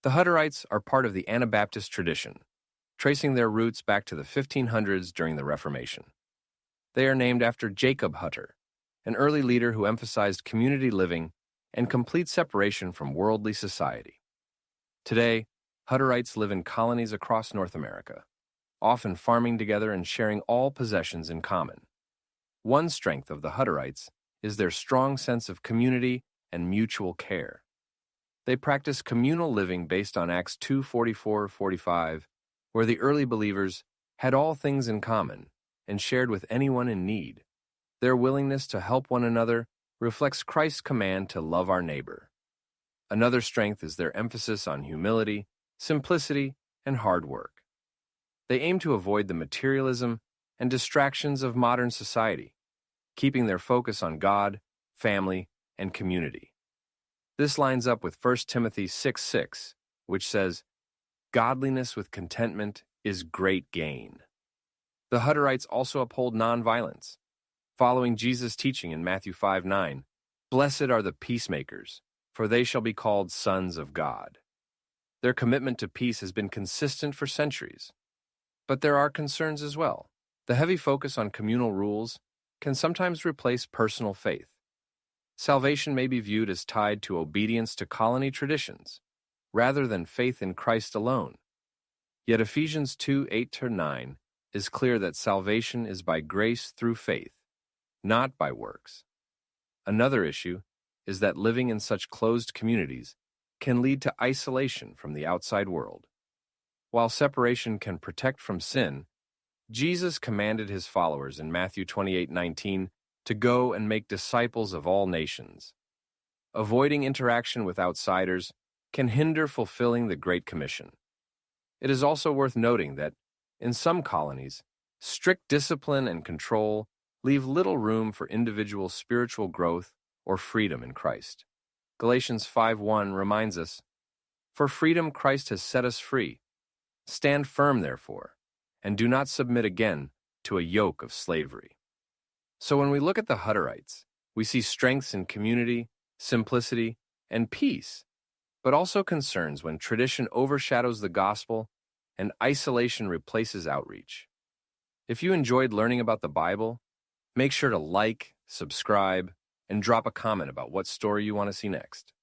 The Hutterites are part of the Anabaptist tradition, tracing their roots back to the 1500s during the Reformation. They are named after Jacob Hutter, an early leader who emphasized community living and complete separation from worldly society. Today, Hutterites live in colonies across North America, often farming together and sharing all possessions in common. One strength of the Hutterites is their strong sense of community and mutual care. They practice communal living based on Acts 2:44-45, where the early believers had all things in common and shared with anyone in need. Their willingness to help one another reflects Christ's command to love our neighbor. Another strength is their emphasis on humility, simplicity, and hard work. They aim to avoid the materialism and distractions of modern society, keeping their focus on God, family, and community. This lines up with 1 Timothy 6:6, which says, "Godliness with contentment is great gain." The Hutterites also uphold nonviolence, following Jesus' teaching in Matthew 5:9, "Blessed are the peacemakers, for they shall be called sons of God." Their commitment to peace has been consistent for centuries. But there are concerns as well. The heavy focus on communal rules can sometimes replace personal faith. Salvation may be viewed as tied to obedience to colony traditions, rather than faith in Christ alone. Yet Ephesians 2:8-9 is clear that salvation is by grace through faith, not by works. Another issue is that living in such closed communities can lead to isolation from the outside world. While separation can protect from sin, Jesus commanded his followers in Matthew 28:19 to go and make disciples of all nations. Avoiding interaction with outsiders can hinder fulfilling the Great Commission. It is also worth noting that, in some colonies, strict discipline and control leave little room for individual spiritual growth or freedom in Christ. Galatians 5:1 reminds us, "For freedom Christ has set us free. Stand firm, therefore, and do not submit again to a yoke of slavery." So when we look at the Hutterites, we see strengths in community, simplicity, and peace, but also concerns when tradition overshadows the gospel and isolation replaces outreach. If you enjoyed learning about the Bible, make sure to like, subscribe, and drop a comment about what story you want to see next.